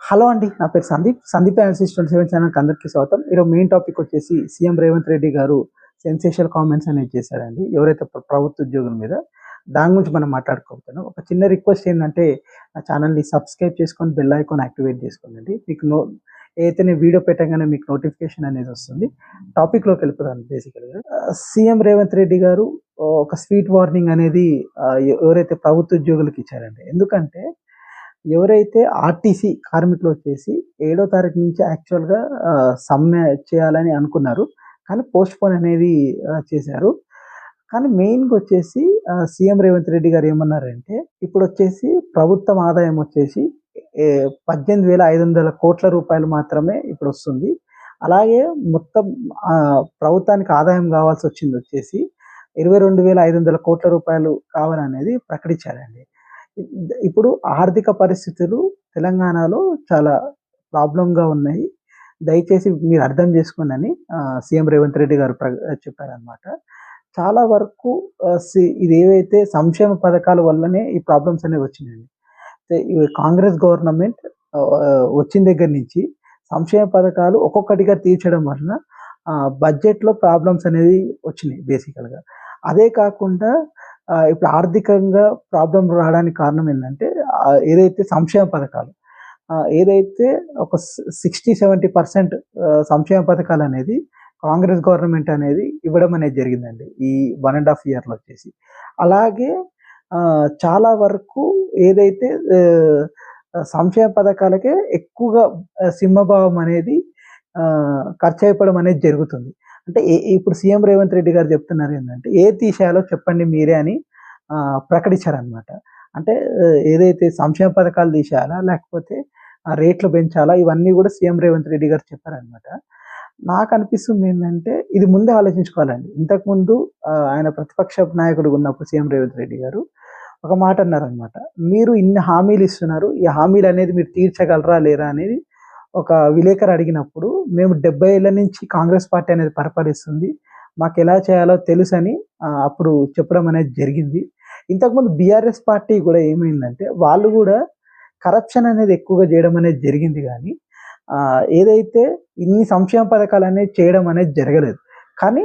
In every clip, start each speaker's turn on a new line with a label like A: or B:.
A: Hello అండి. నా పేరు సందీప్. సందీప్ అనాలిసిస్ 27 ఛానల్‌కి అందరికీ స్వాగతం. ఈరోజు మెయిన్ టాపిక్ వచ్చేసి సీఎం రేవంత్ రెడ్డి గారు సెన్సేషనల్ కామెంట్స్ అనేవి చేశారండి. ఎవరైతే ప్రభుత్వ ఉద్యోగుల మీద. దాని గురించి మనం మాట్లాడుకోబోతున్నాం. ఒక చిన్న రిక్వెస్ట్ ఏందంటే నా ఛానల్‌ని సబ్స్క్రైబ్ చేసుకొని బెల్ ఐకాన్ యాక్టివేట్ చేసుకోండి. ఏదైతే నేను వీడియో పెట్టగానే మీకు నోటిఫికేషన్ అనేది వస్తుంది. టాపిక్‌లోకి వెళ్ళిపోదాం బేసికల్‌గా. సీఎం రేవంత్ రెడ్డి గారు ఒక స్వీట్ వార్నింగ్ అనేది ఎవరైతే ప్రభుత్వ ఉద్యోగులకు ఇచ్చారండి. ఎందుకంటే ఎవరైతే ఆర్టీసీ కార్మికులు వచ్చేసి 7వ తారీఖు నుంచి యాక్చువల్‌గా సమ్మె చేయాలని అనుకున్నారు. కానీ పోస్ట్‌పోన్ అనేది చేశారు. కానీ మెయిన్‌గా వచ్చేసి సీఎం రేవంత్ రెడ్డి గారు ఏమన్నారంటే, ఇప్పుడొచ్చేసి ప్రభుత్వం ఆదాయం వచ్చేసి 18,500 రూపాయలు మాత్రమే ఇప్పుడొస్తుంది. అలాగే మొత్తం ప్రభుత్వానికి ఆదాయం కావాల్సొచ్చిందొచ్చేసి 22,500 రూపాయలు కావాలనేది ప్రకటించారండి. ఇప్పుడు ఆర్థిక పరిస్థితులు తెలంగాణలో చాలా ప్రాబ్లమ్‌గా ఉన్నాయి. దయచేసి మీరు అర్థం చేసుకోండని సీఎం రేవంత్ రెడ్డి గారు చెప్పారనమాట. చాలా వరకు ఇదేవైతే సంక్షేమ పథకాల వల్లనే ఈ ప్రాబ్లమ్స్ అనేవి వచ్చినాయండి. ఈ కాంగ్రెస్ గవర్నమెంట్ వచ్చిన దగ్గర నుంచి సంక్షేమ పథకాలు ఒక్కొక్కటిగా తీర్చడం వలన బడ్జెట్‌లో ప్రాబ్లమ్స్ అనేవి వచ్చినాయి బేసికల్‌గా. అదే కాకుండా ఇప్పుడు ఆర్థికంగా ప్రాబ్లమ్ రావడానికి కారణం ఏంటంటే ఏదైతే సంక్షేమ పథకాలు ఏదైతే ఒక 60-70% సంక్షేమ పథకాలు అనేది కాంగ్రెస్ గవర్నమెంట్ అనేది ఇవ్వడం అనేది జరిగిందండి ఈ 1.5 ఇయర్‌లో వచ్చేసి. అలాగే చాలా వరకు ఏదైతే సంక్షేమ పథకాలకే ఎక్కువగా సింహభావం అనేది ఖర్చు అయిపోవడం అనేది జరుగుతుంది. అంటే ఇప్పుడు సీఎం రేవంత్ రెడ్డి గారు చెప్తున్నారు ఏంటంటే ఏది తీసేయాలో చెప్పండి మీరే అని ప్రకటించారనమాట. అంటే ఏదైతే సంక్షేమ పథకాలు తీసేయాలా లేకపోతే రేట్లు పెంచాలా ఇవన్నీ కూడా సీఎం రేవంత్ రెడ్డి గారు చెప్పారనమాట. నాకు అనిపిస్తుంది ఏంటంటే ఇది ముందే ఆలోచించుకోవాలండి. ఇంతకుముందు ఆయన ప్రతిపక్ష నాయకుడు ఉన్నప్పుడు సీఎం రేవంత్ రెడ్డి గారు ఒక మాట అన్నారనమాట. మీరు ఇన్ని హామీలు ఇస్తున్నారు. ఈ హామీలు అనేది మీరు తీర్చగలరా లేరా అనేది ఒక విలేకరు అడిగినప్పుడు మేము 70 ఏళ్ల నుంచి కాంగ్రెస్ పార్టీ అనేది పరిపాలిస్తుంది. మాకెలా చేయాలో తెలుసని అప్పుడు చెప్పడం అనేది జరిగింది. ఇంతకుముందు బీఆర్ఎస్ పార్టీ కూడా ఏమైందంటే వాళ్ళు కూడా కరప్షన్ అనేది ఎక్కువగా చేయడం అనేది జరిగింది గానీ ఏదైతే ఇన్ని సంక్షేమ పథకాలు అనేది చేయడం అనేది జరగలేదు. కానీ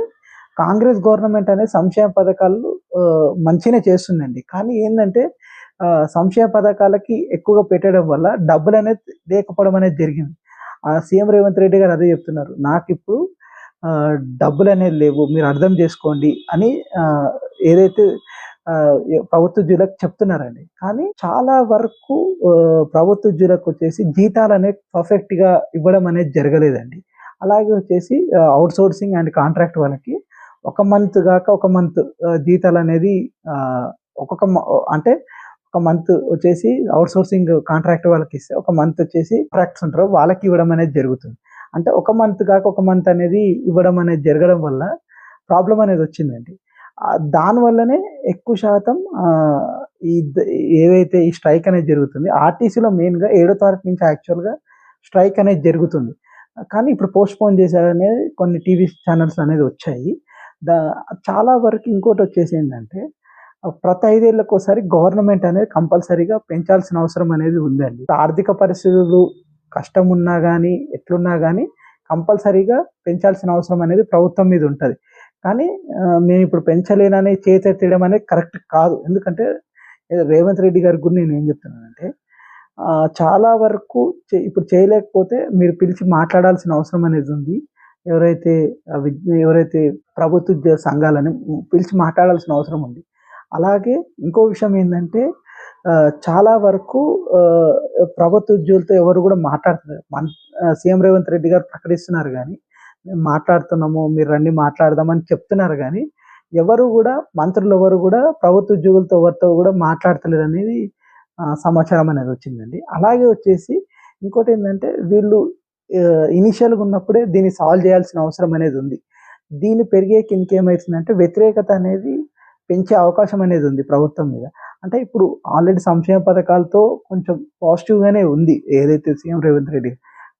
A: కాంగ్రెస్ గవర్నమెంట్ అనేది సంక్షేమ పథకాలు మంచిగానే చేస్తుందండి. కానీ ఏందంటే సంక్షేమ పథకాలకి ఎక్కువగా పెట్టడం వల్ల డబ్బులనేది లేకపోవడం అనేది జరిగింది. సీఎం రేవంత్ రెడ్డి గారు అదే చెప్తున్నారు. నాకిప్పుడు డబ్బులనేవి లేవు. మీరు అర్థం చేసుకోండి అని ఏదైతే ప్రభుత్వ ఉద్యోగులకు చెప్తున్నారండి. కానీ చాలా వరకు ప్రభుత్వ ఉద్యోగులకు వచ్చేసి జీతాలనేవి పర్ఫెక్ట్‌గా ఇవ్వడం అనేది జరగలేదండి. అలాగే వచ్చేసి ఔట్‌సోర్సింగ్ అండ్ కాంట్రాక్ట్ వాళ్ళకి ఒక మంత్ గాక ఒక మంత్ జీతాలనేది ఒక్కొక్క అంటే ఒక మంత్ వచ్చేసి ఔట్‌సోర్సింగ్ కాంట్రాక్ట్ వాళ్ళకిస్తే, ఒక మంత్ వచ్చేసి కాంట్రాక్ట్స్ ఉంటారు వాళ్ళకి ఇవ్వడం అనేది జరుగుతుంది. అంటే ఒక మంత్ గాక ఒక మంత్ అనేది ఇవ్వడం అనేది జరగడం వల్ల ప్రాబ్లమ్ అనేది వచ్చిందండి. దానివల్లనే ఎక్కువ శాతం ఏవైతే ఈ స్ట్రైక్ అనేది జరుగుతుంది. ఆర్టీసీలో మెయిన్‌గా 7వ తారీఖు నుంచి యాక్చువల్‌గా స్ట్రైక్ అనేది జరుగుతుంది. కానీ ఇప్పుడు పోస్ట్‌పోన్ చేశారనేది కొన్ని టీవీ ఛానల్స్ అనేది వచ్చాయి. చాలా వరకు ఇంకోటొచ్చేసి ఏంటంటే ప్రతి 5 ఏళ్లకోసారి గవర్నమెంట్ అనేది కంపల్సరీగా పెంచాల్సిన అవసరం అనేది ఉందండి. ఆర్థిక పరిస్థితులు కష్టం ఉన్నా గానీ, ఎట్లున్నా గానీ కంపల్సరీగా పెంచాల్సిన అవసరం అనేది ప్రభుత్వం మీద ఉంటది. కానీ మేమిప్పుడు పెంచలేనని చేతెత్తడం అనేది కరెక్ట్ కాదు. ఎందుకంటే రేవంత్ రెడ్డి గారికి కూడా నేనేం చెప్తున్నానంటే చాలా వరకు ఇప్పుడు చేయలేకపోతే మీరు పిలిచి మాట్లాడాల్సిన అవసరం అనేది ఉంది. ఎవరైతే ప్రభుత్వ ఉద్యోగ సంఘాలని పిలిచి మాట్లాడాల్సిన అవసరం ఉంది. అలాగే ఇంకో విషయం ఏందంటే చాలా వరకు ప్రభుత్వ ఉద్యోగులతో ఎవరు కూడా మాట్లాడతలేరు. సీఎం రేవంత్ రెడ్డి గారు ప్రకటిస్తున్నారు గానీ, మేము మాట్లాడుతున్నాము, మీరు రండి మాట్లాడదాం అని చెప్తున్నారు గానీ, మంత్రులు ఎవరు కూడా ప్రభుత్వ ఉద్యోగులతో ఎవరితో కూడా మాట్లాడతలేరనేది సమాచారం అనేది వచ్చిందండి. అలాగే వచ్చేసి ఇంకోటేందంటే వీళ్ళు ఇనీషియల్‌గా ఉన్నప్పుడే దీన్ని సాల్వ్ చేయాల్సిన అవసరం అనేది ఉంది. దీన్ని పెరిగేకి ఇంకేమైతుందంటే వ్యతిరేకత అనేది పెంచే అవకాశం అనేది ఉంది ప్రభుత్వం మీద. అంటే ఇప్పుడు ఆల్రెడీ సంక్షేమ పథకాలతో కొంచెం పాజిటివ్‌గానే ఉంది. ఏదైతే సీఎం రేవంత్ రెడ్డి.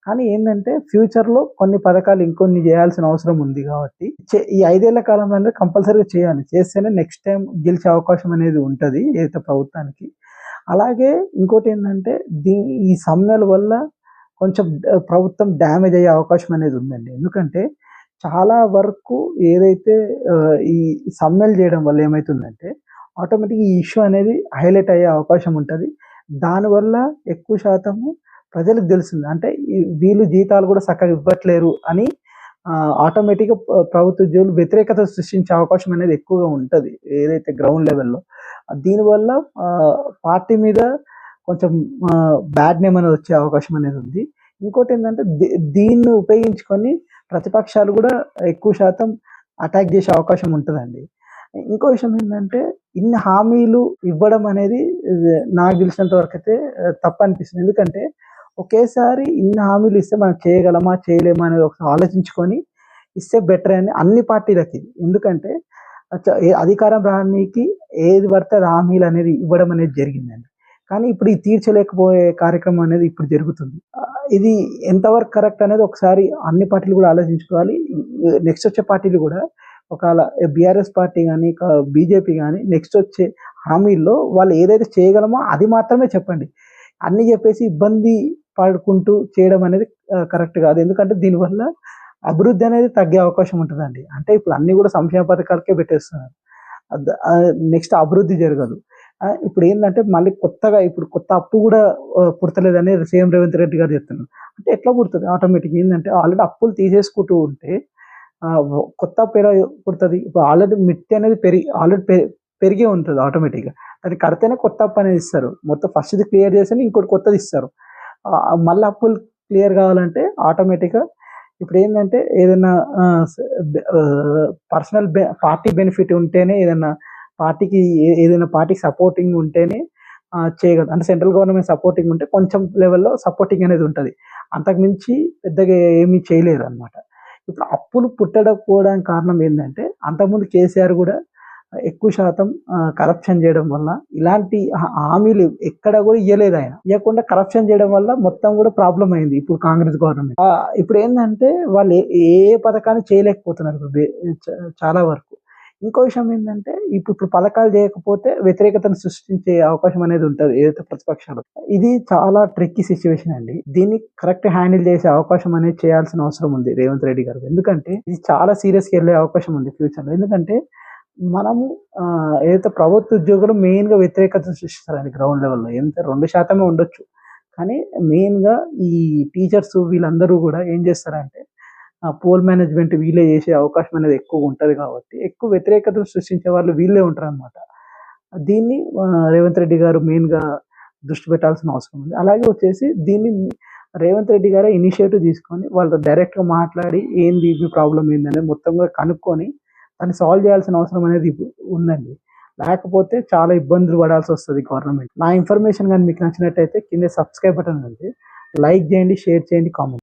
A: కానీ ఏందంటే ఫ్యూచర్‌లో కొన్ని పథకాలు ఇంకొన్ని చేయాల్సిన అవసరం ఉంది కాబట్టి ఈ 5 ఏళ్ల కాలంలో అనేది కంపల్సరీగా చేయాలి. చేస్తేనే నెక్స్ట్ టైమ్ గెలిచే అవకాశం అనేది ఉంటది ఏదైతే ప్రభుత్వానికి. అలాగే ఇంకోటేందంటే ఈ సమ్మెల వల్ల కొంచెం ప్రభుత్వం డ్యామేజ్ అయ్యే అవకాశం అనేది ఉందండి. ఎందుకంటే చాలా వరకు ఏదైతే ఈ సమ్మెలు చేయడం వల్ల ఏమైతుందంటే ఆటోమేటిక్‌గా ఈ ఇష్యూ అనేది హైలైట్ అయ్యే అవకాశం ఉంటది. దానివల్ల ఎక్కువ శాతము ప్రజలకు తెలుస్తుంది. అంటే వీళ్ళు జీతాలు కూడా సక్కగా ఇవ్వట్లేరు అని ఆటోమేటిక్‌గా ప్రభుత్వ ఉద్యోగులు వ్యతిరేకత సృష్టించే అవకాశం అనేది ఎక్కువగా ఉంటది. ఏదైతే గ్రౌండ్ లెవెల్‌లో. దీనివల్ల పార్టీ మీద కొంచెం బ్యాడ్ నేమ్ అనేది వచ్చే అవకాశం అనేది ఉంది. ఇంకోటేంటంటే దీన్ని ఉపయోగించుకొని ప్రతిపక్షాలు కూడా ఎక్కువ శాతం అటాక్ చేసే అవకాశం ఉంటదండి. ఇంకో విషయం ఏంటంటే ఇన్ని హామీలు ఇవ్వడం అనేది నాకు తెలిసినంత వరకైతే తప్పనిపిస్తుంది. ఎందుకంటే ఒకేసారి ఇన్ని హామీలు ఇస్తే మనం చేయగలమా? చేయలేమా? అనేది ఒకసారి ఆలోచించుకొని ఇస్తే బెటర్ అని అన్ని పార్టీలకి. ఎందుకంటే అధికారం రానీకి ఏది పడితే అది హామీలనేది ఇవ్వడం అనేది జరిగిందండి. కానీ ఇప్పుడు ఈ తీర్చలేకపోయే కార్యక్రమం అనేది ఇప్పుడు జరుగుతుంది. ఇది ఎంతవరకు కరెక్ట్ అనేది ఒకసారి అన్ని పార్టీలు కూడా ఆలోచించుకోవాలి. నెక్స్ట్ వచ్చే పార్టీలు కూడా ఒకవేళ బీఆర్ఎస్ పార్టీ గాని, బీజేపీ గాని నెక్స్ట్ వచ్చే హామీల్లో వాళ్ళు ఏదైతే చేయగలమో అది మాత్రమే చెప్పండి. అన్నీ చెప్పేసి ఇబ్బంది పడుకుంటూ చేయడం అనేది కరెక్ట్ కాదు. ఎందుకంటే దీనివల్ల అభివృద్ధి అనేది తగ్గే అవకాశం ఉంటదండి. అంటే ఇప్పుడు అన్నీ కూడా సంక్షేమ పథకాలకే పెట్టేస్తున్నారు. నెక్స్ట్ అభివృద్ధి జరగదు. ఇప్పుడేందంటే మళ్ళీ కొత్తగా ఇప్పుడు కొత్త అప్పు గూడా పుడతలేదని సీఎం రేవంత్ రెడ్డి గారు చెప్తున్నారు. అంటే ఎట్లా పుడతది? ఆటోమేటిక్‌గా ఏందంటే ఆల్రెడీ అప్పులు తీసేసుకుంటూ ఉంటే కొత్త అప్పు ఎలా పుడతది? ఇప్పుడు ఆల్రెడీ మిత్తి అనేది ఆల్రెడీ పెరిగే ఉంటది ఆటోమేటిక్‌గా. అది కడితేనే కొత్త అప్పు అనేది ఇస్తారు. మొత్తం ఫస్ట్‌ది క్లియర్ చేస్తేనే ఇంకోటి కొత్తది ఇస్తారు. మళ్ళీ అప్పులు క్లియర్ కావాలంటే ఆటోమేటిక్‌గా ఇప్పుడేందంటే ఏదైనా పర్సనల్ పార్టీ బెనిఫిట్ ఉంటేనే ఏదన్నా పార్టీకి ఏదైనా పార్టీకి సపోర్టింగ్ ఉంటేనే చేయగలరు. అంటే సెంట్రల్ గవర్నమెంట్ సపోర్టింగ్ ఉంటే కొంచెం లెవెల్‌లో సపోర్టింగ్ అనేది ఉంటది. అంతకు మించి పెద్దగా ఏమీ చేయలేరనమాట. ఇప్పుడు అప్పులు పుట్టకపోవడానికి కారణం ఏందంటే అంతకుముందు కేసీఆర్ గూడా ఎక్కువ శాతం కరప్షన్ చేయడం వల్ల ఇలాంటి హామీలు ఎక్కడ కూడా ఇయ్యలేదాయన. ఇయ్యకుండా కరప్షన్ చేయడం వల్ల మొత్తం కూడా ప్రాబ్లమ్ అయింది ఇప్పుడు కాంగ్రెస్ గవర్నమెంట్. ఇప్పుడేందంటే వాళ్ళు ఏ పథకాన్ని చేయలేకపోతున్నారు చాలా వరకు. ఇంకో విషయం ఏంటంటే ఇప్పుడు పథకాలు చేయకపోతే వ్యతిరేకతను సృష్టించే అవకాశం అనేది ఉంటది. ఏదైతే ప్రతిపక్షాలు. ఇది చాలా ట్రిక్కీ సిట్యుయేషన్ అండి. దీన్ని కరెక్ట్ హ్యాండిల్ చేసే అవకాశం అనేది చేయాల్సిన అవసరం ఉంది రేవంత్ రెడ్డి గారు. ఎందుకంటే ఇది చాలా సీరియస్‌గా ఎళ్ళే అవకాశం ఉంది ఫ్యూచర్‌లో. ఎందుకంటే మనము ఏదైతే ప్రభుత్వ ఉద్యోగులు మెయిన్‌గా వ్యతిరేకత సృష్టిస్తారండి గ్రౌండ్ లెవెల్‌లో. ఎంత 2% ఉండొచ్చు. కానీ మెయిన్‌గా ఈ టీచర్స్ వీళ్ళందరూ గూడా ఏం చేస్తారంటే పోల్ మేనేజ్‌మెంట్ వీళ్ళే చేసే అవకాశం అనేది ఎక్కువుంటది కాబట్టి, ఎక్కువ వ్యతిరేకతను సృష్టించే వాళ్ళు వీళ్ళే ఉంటారనమాట. దీన్ని రేవంత్ రెడ్డి గారు మెయిన్‌గా దృష్టి పెట్టాల్సిన అవసరం ఉంది. అలాగే వచ్చేసి దీన్ని రేవంత్ రెడ్డి గారే ఇనిషియేటివ్ తీసుకొని వాళ్ళతో డైరెక్ట్‌గా మాట్లాడి ఏంది మీ ప్రాబ్లమ్ ఏందనేది మొత్తంగా కనుక్కొని దాన్ని సాల్వ్ చేయాల్సిన అవసరం అనేది ఉందండి. లేకపోతే చాలా ఇబ్బందులు పడాల్సొస్తది గవర్నమెంట్. నా ఇన్ఫర్మేషన్ గాని మీకు నచ్చినట్టయితే కింద సబ్స్క్రైబ్ బటన్ ఉంది. లైక్ చేయండి, షేర్ చేయండి, కామెంట్